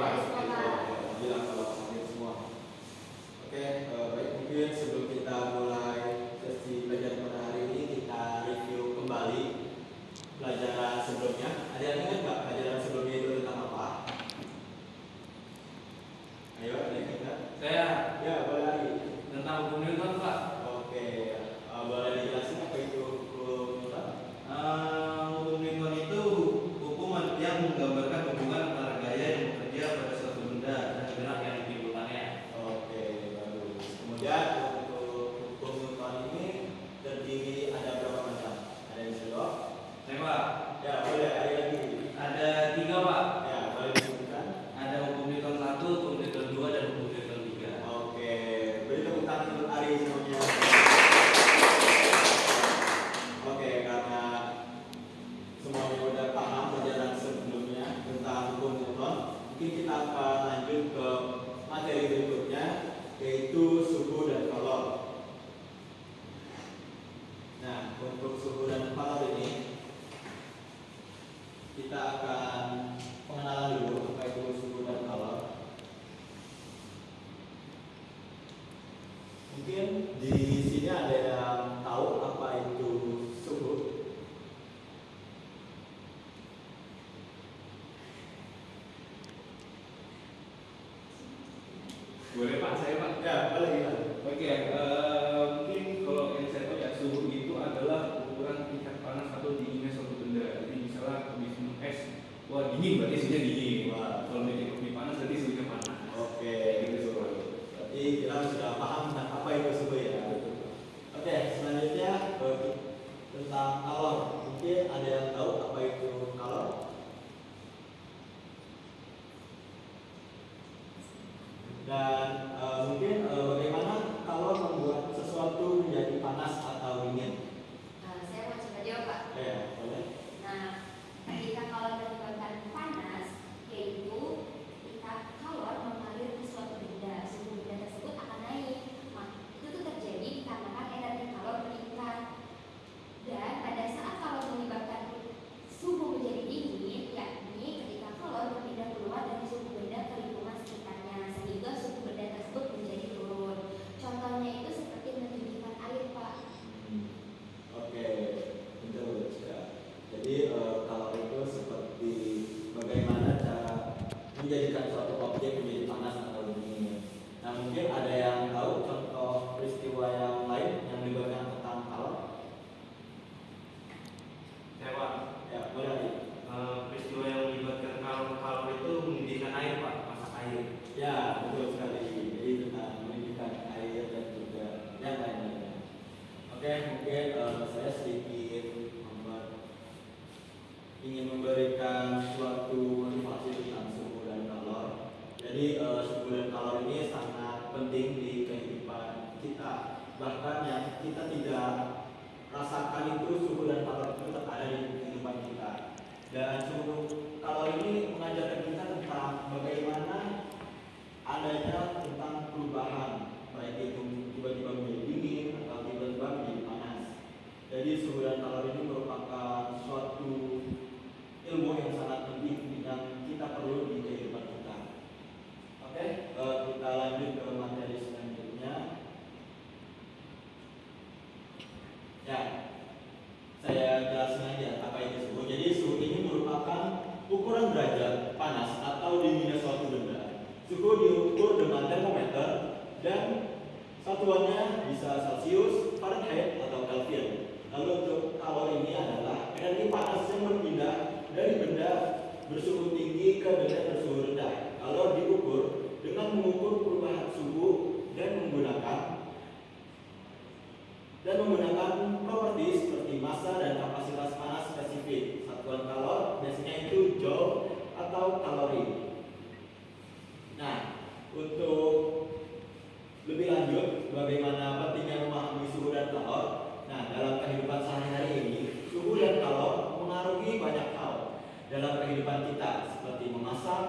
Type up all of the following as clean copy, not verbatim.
Alhamdulillah kalau hadir semua. Oke, baik, mungkin sebelum kita mulai sesi belajar pada hari ini kita review kembali pelajaran sebelumnya. Ada yang ingat nggak pelajaran sebelumnya itu tentang apa? Ayo, ada yang ingat? Saya Ya, boleh Ari. tentang hukum Newton, Pak. Oke, boleh dijelasin apa itu hukum Newton? Hukum Newton itu hukum yang menggambarkan hubungan antara gaya yang bekerja pada suatu benda dan gerak yang ditimbulkannya. Oke, bagus. Kemudian untuk hukum Newton ini terdiri ada berapa macam? Ada yang bisa jawab? Saya, Pak, Ya, boleh Ari lagi. ada 3, Pak. Ya, boleh disebutkan. Ada hukum Newton 1, hukum Newton 2, dan hukum Newton 3. Oke, beri tepuk tangan untuk Ari semuanya. Oke, karena semuanya udah paham pelajaran sebelumnya tentang hukum Newton, mungkin kita akan lanjut ke materi berikutnya, yaitu suhu dan kalor. Nah, untuk suhu dan kalor ini kita akan pengenalan dulu apa itu suhu dan kalor. Mungkin di sini ada yang tahu apa itu suhu? Boleh, Pak, saya, Pak. Ya, boleh gimana? Oke, mungkin kalau yang saya tahu ya, suhu itu adalah ukuran tingkat panas atau dinginnya suatu benda. Jadi misalnya habis minum es, wah dingin berarti suhunya dingin. Wah. Kalau bikin kopi panas berarti suhunya panas. Oke, itu suhu. Berarti kita sudah paham tentang apa itu suhu ya. Oke, selanjutnya tentang kalor. Mungkin ada yang tahu apa itu kalor? Dan mungkin bagaimana kalor membuat sesuatu menjadi panas atau dingin? Saya mau coba jawab, Pak. Ya, boleh. Nah, ketika kalor menyebabkan panas, yaitu ketika kalor mengalir ke suatu benda, suhu benda tersebut akan naik. Nah, itu tuh terjadi dikarenakan energi kalor meningkat. Dan pada saat kalor menyebabkan suhu menjadi dingin, yakni ketika kalor berpindah keluar dari suhu benda ke lingkungan sekitarnya, sehingga suhu benda tersebut menjadi turun. Contohnya itu seperti mendidihkan air, Pak. Oke, betul sekali. Jadi kalor itu seperti bagaimana cara menjadikan suatu objek menjadi panas atau dingin. Nah, mungkin ada yang tahu contoh peristiwa yang lain yang melibatkan tentang kalor? Saya, Pak, Ya, boleh Adi. peristiwa yang melibatkan kalor itu mendidihkan air, Pak, masak air. Ya, betul sekali. Jadi tentang mendidihkan air dan juga yang lain-lainnya. Oke, mungkin saya sedikit ingin memberikan suatu motivasi tentang suhu dan kalor. Jadi suhu dan kalor ini sangat penting di kehidupan kita. Bahkan yang kita tidak rasakan itu suhu dan kalor itu tetap ada di kehidupan kita. Dan suhu kalor ini mengajarkan kita tentang bagaimana adanya tentang perubahan, baik itu tiba-tiba menjadi dingin atau tiba-tiba menjadi panas. Jadi suhu dan kalor ini merupakan suatu ilmu yang sangat penting yang kita perlu di kehidupan kita. Oke, kita lanjut ke materi selanjutnya. Ya, saya jelasin aja apa itu suhu. Jadi suhu ini merupakan ukuran derajat panas atau dinginnya suatu benda. Suhu diukur dengan termometer dan satuannya bisa Celcius, Fahrenheit atau Kelvin. Lalu untuk kalor ini adalah energi panas yang berpindah dari benda bersuhu tinggi ke benda bersuhu rendah. Kalau diukur dengan mengukur perubahan suhu dan menggunakan properti seperti massa dan kapasitas panas spesifik. Satuan kalor biasanya itu joule atau kalori. Nah, untuk lebih lanjut bagaimana pentingnya memahami suhu dan kalor. Nah, dalam kehidupan sehari-hari ini, suhu dan kalor mengaruhi banyak hal dalam kehidupan kita, seperti memasak,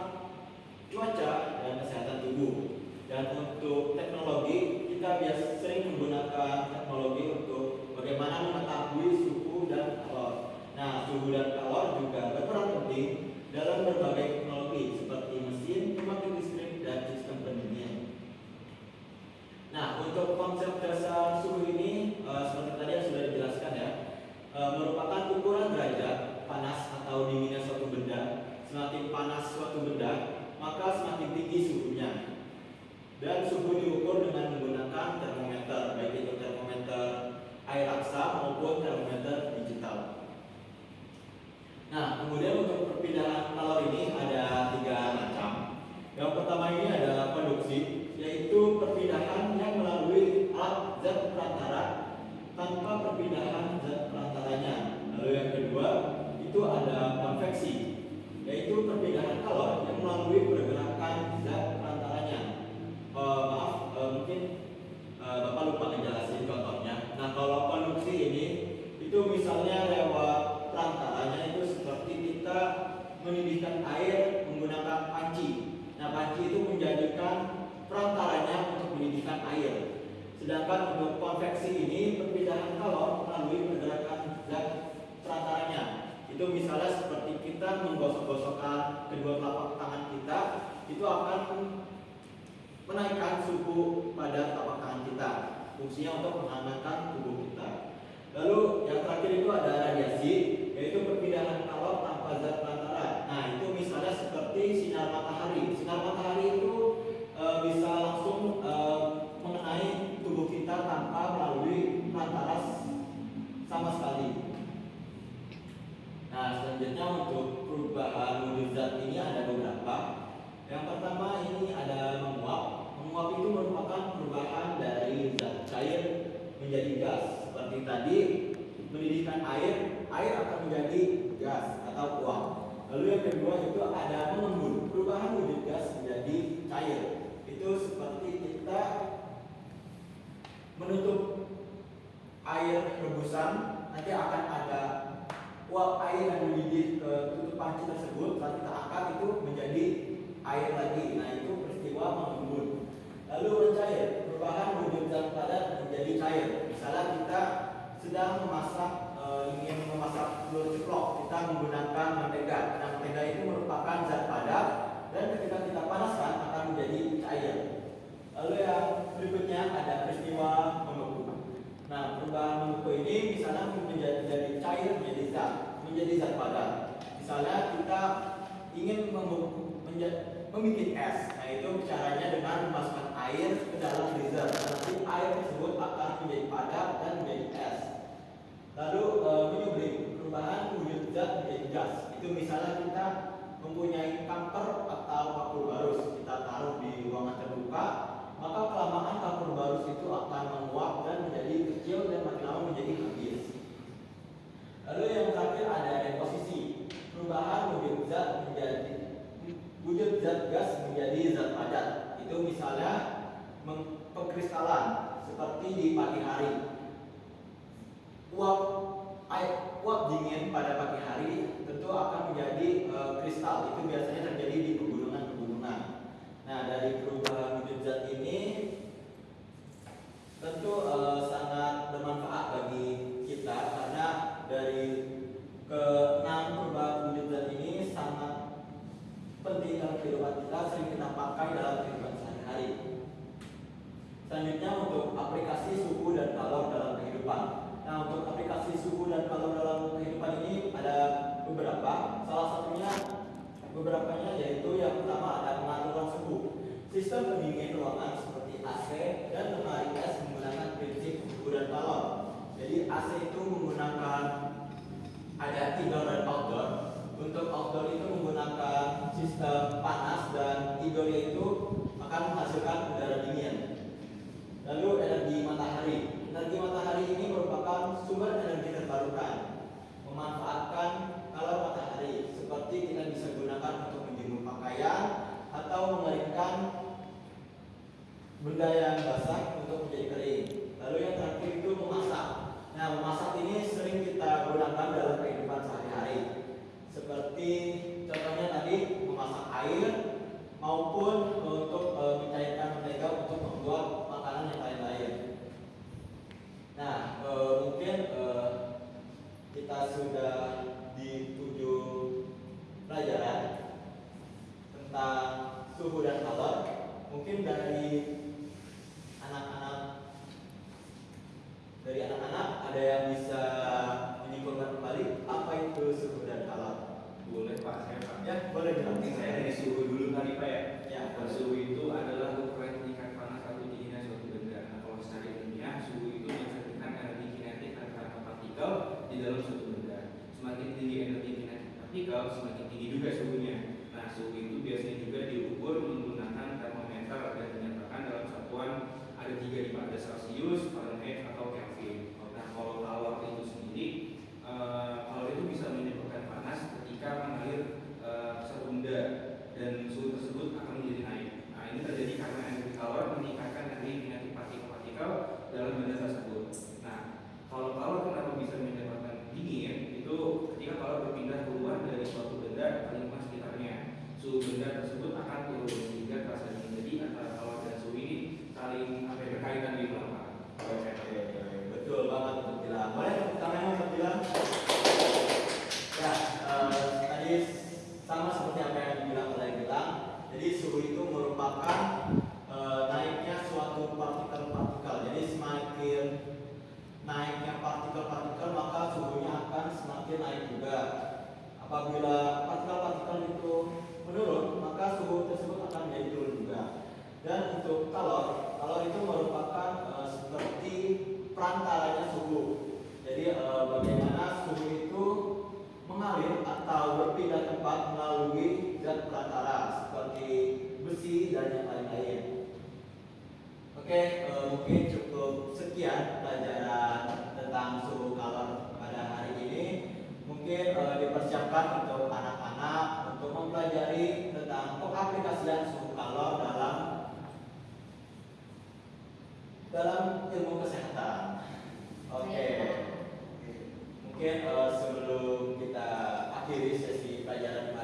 cuaca, dan kesehatan tubuh. Dan untuk teknologi, kita biasa sering menggunakan teknologi untuk bagaimana mengetahui suhu dan kalor. Nah, suhu dan kalor juga berperan penting dalam berbagai teknologi seperti mesin semakin panas suatu benda, maka semakin tinggi suhunya. Dan suhu diukur dengan menggunakan termometer, baik itu termometer air raksa maupun termometer digital. Nah, kemudian untuk perpindahan kalor ini ada 3 macam. Yang pertama ini adalah konduksi, yaitu perpindahan yang melalui alat zat perantara tanpa perpindahan zat perantaranya. Lalu yang kedua itu ada konveksi, yaitu perpindahan kalor yang melalui pergerakan zat perantaranya. Mungkin Bapak lupa ngejelasin contohnya. Nah, kalau konduksi ini itu misalnya lewat perantaranya itu seperti kita mendidihkan air menggunakan panci. Nah, panci itu menjadikan perantaranya untuk mendidihkan air. Sedangkan untuk konveksi ini perpindahan kalor melalui pergerakan zat perantaranya. Itu misalnya seperti kita menggosok-gosokkan kedua telapak tangan kita, itu akan menaikkan suhu pada telapak tangan kita. Fungsinya untuk menghangatkan tubuh kita. Lalu yang terakhir itu ada radiasi, yaitu perpindahan kalor tanpa zat perantara. Nah, itu misalnya seperti sinar matahari. Sinar matahari itu bisa langsung mengenai tubuh kita tanpa melalui perantara sama sekali. Nah, selanjutnya untuk perubahan wujud zat ini ada beberapa. Yang pertama ini ada menguap. Menguap itu merupakan perubahan dari zat cair menjadi gas. Seperti tadi mendidihkan air, air akan menjadi gas atau uap. Lalu yang kedua itu ada mengembun, perubahan wujud gas menjadi cair. Itu seperti kita menutup air rebusan, nanti akan ada uap air yang mendidih ke tutup panci tersebut. Saat kita angkat itu menjadi air lagi. Nah, itu peristiwa mengembun. Lalu mencair, perubahan wujud zat padat menjadi cair. Misalnya kita sedang ingin memasak telur ceplok, kita menggunakan mentega. Nah, mentega itu merupakan zat padat dan ketika kita panaskan akan menjadi cair. Lalu yang berikutnya ada peristiwa membeku. Nah, perubahan membeku ini misalnya menjadi cair menjadi zat padat. Misalnya kita ingin membuat es. Nah, itu caranya dengan memasukkan air ke dalam freezer. Nanti air tersebut akan menjadi padat dan menjadi es. Lalu menyublim, perubahan wujud zat menjadi gas. Itu misalnya kita mempunyai kamper atau kapur barus, kita taruh di ruangan terbuka, maka kelamaan kapur barus itu akan menguap dan menjadi kecil dan makin lama menjadi habis. Lalu yang terakhir ada deposisi, perubahan wujud zat gas menjadi zat padat. Itu misalnya pengkristalan seperti di pagi hari. Uap dingin pada pagi hari tentu akan menjadi kristal. Itu biasanya terjadi di pegunungan-pegunungan. Nah, dari perubahan wujud zat ini tentu sangat bermanfaat bagi kita karena dari ke-6 perubahan wujud zat ini sangat penting dalam kehidupan kita, sering kita pakai dalam kehidupan sehari-hari. Selanjutnya untuk aplikasi suhu dan kalor dalam kehidupan. Nah, untuk aplikasi suhu dan kalor dalam kehidupan ini ada beberapa. Salah satunya beberapanya yaitu yang pertama ada pengaturan suhu. Sistem pendingin ruangan seperti AC dan lemari es menggunakan prinsip suhu dan kalor. Jadi AC itu menggunakan ada indoor dan outdoor. Untuk outdoor itu menggunakan sistem panas dan indoornya itu akan menghasilkan udara dingin. Lalu energi matahari. Energi matahari ini merupakan sumber energi terbarukan, memanfaatkan kalor matahari. Seperti kita bisa gunakan untuk menjemur pakaian atau mengeringkan benda yang basah untuk menjadi kering. Lalu yang terakhir itu memasak. Nah, memasak ini sering kita gunakan dalam kehidupan sehari-hari. Seperti contohnya tadi memasak air maupun untuk mencairkan mentega untuk membuat makanan yang lain-lain. Nah, mungkin kita sudah di ujung pelajaran tentang suhu dan kalor. Mungkin dari anak-anak ada yang bisa menyimpulkan kembali apa itu suhu dan kalor. Boleh Pak, saya Pak. Ya, boleh bilang. Mungkin saya dari suhu dulu kali Pak ya. Ya, Suhu itu adalah ukuran tingkat panas atau dinginnya suatu benda. Nah, kalau secara ilmiah, suhu itu mencerminkan energi kinetik antara partikel di dalam suatu benda. Semakin tinggi energi kinetik partikel, semakin tinggi juga suhunya. Nah, suhu itu biasanya juga diukur menggunakan termometer dan dinyatakan dalam satuan ada 3 di Pak, ada Celsius, Fahrenheit atau Kelvin. Nah, kalau kalor itu sendiri, kalor itu bisa menyebabkan panas ketika mengalir satu benda dan suhu tersebut akan menjadi naik. Nah, ini terjadi karena energi kalor meningkatkan energi kinetik partikel-partikel dalam benda tersebut. Nah, kalau kalor kenapa bisa menyebabkan dingin? Itu ketika kalor berpindah keluar dari suatu benda ke lingkungan sekitarnya, suhu benda tersebut akan turun sehingga terasa dingin. Jadi antara kalor dan suhu ini saling berkaitan di belakang. Oke, betul banget untuk bilang. Boleh tepuk tangannya untuk bilang. Ya, tadi sama seperti apa yang dibilang oleh Gilang. Jadi suhu itu merupakan naiknya suatu partikel-partikel. Jadi semakin naiknya partikel-partikel maka suhunya akan semakin naik juga. Apabila partikel-partikel itu menurun maka suhu tersebut akan menjadi turun juga. Dan untuk kalor itu merupakan seperti perantaranya suhu. Jadi bagaimana suhu itu mengalir atau berpindah tempat melalui zat perantara seperti besi dan yang lain-lain. Oke, mungkin cukup sekian pelajaran tentang suhu kalor pada hari ini. Mungkin dipersiapkan untuk anak-anak untuk mempelajari tentang pengaplikasian suhu kalor dalam ilmu kesehatan. Oke. Mungkin sebelum kita akhiri sesi pelajaran